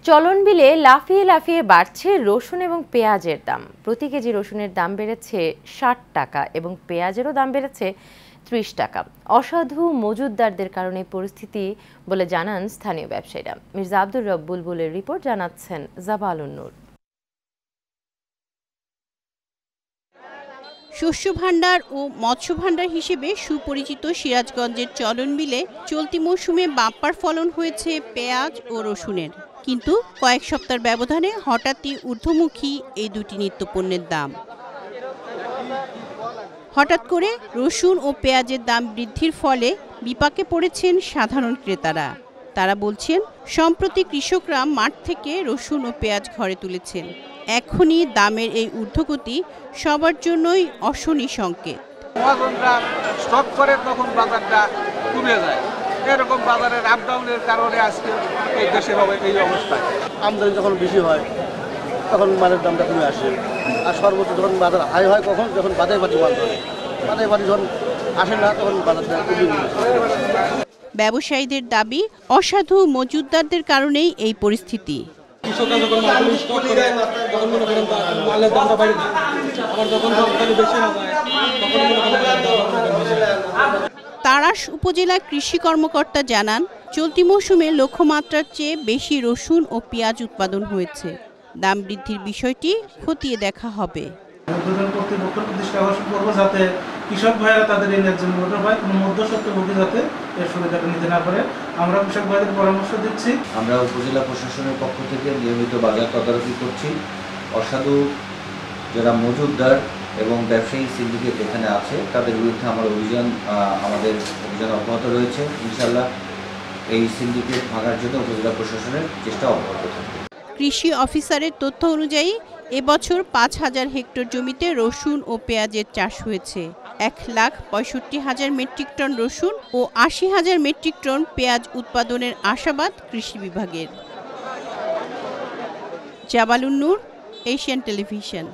চলন বিলে লাফিয়ে লাফিয়ে বাড়ছে রসুন এবং পেঁয়াজের দাম। প্রতি কেজি রসুনের দাম বেড়েছে ৬০ টাকা এবং পেঁয়াজেরও দাম বেড়েছে ৩০ টাকা। অসাধু মজুতদারদের কারণে পরিস্থিতি বলে জানান স্থানীয় ব্যবসায়ীরা। মির্জা আব্দুর রব বুলবুলের রিপোর্ট, জানাচ্ছেন জাবালুন নূর। শস্য ভাণ্ডার ও মৎস্য ভাণ্ডার হিসেবে সুপরিচিত সিরাজগঞ্জের চলন বিলে চলতি মৌসুমে বাম্পার ফলন হয়েছে পেঁয়াজ ও রসুনের, কিন্তু কয়েক সপ্তাহের ব্যবধানে হঠাৎই ঊর্ধ্বমুখী এই দুটি নিত্যপণ্যের দাম। হঠাৎ করে রসুন ও পেঁয়াজের দাম বৃদ্ধির ফলে বিপাকে পড়েছেন সাধারণ ক্রেতারা। তারা বলছেন, সম্প্রতি কৃষকরা মাঠ থেকে রসুন ও পেঁয়াজ ঘরে তুলেছেন। এখনই দামের এই ঊর্ধ্বগতি সবার জন্যই অশনি সংকেত। স্টক করে তখন বাজারটা কমে যায়, এরকম বাজারের আপ ডাউনের কারণে আজকে এই দেশে হবে এই অবস্থা। আমদানি যখন বেশি হয় তখন মালের দামটা কমে আসে, আর সর্বোচ্চ যখন বাজার হাই হয় কখন, যখন বাজারে বাড়ি মাল ধরে, বাজারে বাড়ি যখন আসে না তখন বাজারটা কমে যায়। ব্যবসায়ীদের দাবি, অসাধু মজুতদারদের কারণেই এই পরিস্থিতি। কৃষকরা যখন মালগুলো স্টক করে তখন মনে করেন মালের দামটা বাইরে যায়, আবার যখন রপ্তানি বেশি হয়ে যায় তখন মনে করেন। তাড়াশ উপজেলা কৃষি কর্মকর্তা জানান, চলতি মৌসুমে লক্ষ্যমাত্রার চেয়ে বেশি রসুন ও পেঁয়াজ উৎপাদন হয়েছে। দাম বৃদ্ধির বিষয়টি খতিয়ে দেখা হবে। কর্তৃপক্ষের দৃষ্টি আকর্ষণ করব যাতে কৃষক ভাইয়েরা তাদের এই ন্যায্য মূল্য পায়, কোনো মধ্যস্বত্বভোগী যাতে এর সুবিধাটা নিতে না পারে আমরা কৃষক ভাইদের পরামর্শ দিচ্ছি। আমরা উপজেলা প্রশাসনের পক্ষ থেকে নিয়মিত বাজার তদারকি করছি। অসাধু যারা মজুতদার এবং ব্যবসায়ী সিন্ডিকেট এখানে আছে তাদের বিরুদ্ধে আমাদের অভিযান অব্যাহত রয়েছে। ইনশাআল্লাহ এই সিন্ডিকেট ভাঙার জন্য উপজেলা প্রশাসনের চেষ্টা অব্যাহত থাকবে। কৃষি অফিসারের তথ্য অনুযায়ী এবছর ৫,০০০ হেক্টর জমিতে রসুন ও পেঁয়াজের চাষ হয়েছে। ১,৬৫,০০০ মেট্রিক টন রসুন ও ৮০,০০০ মেট্রিক টন পেঁয়াজ উৎপাদনের আশাবাদ কৃষি বিভাগের। জাবালুন নূর, এশিয়ান টেলিভিশন।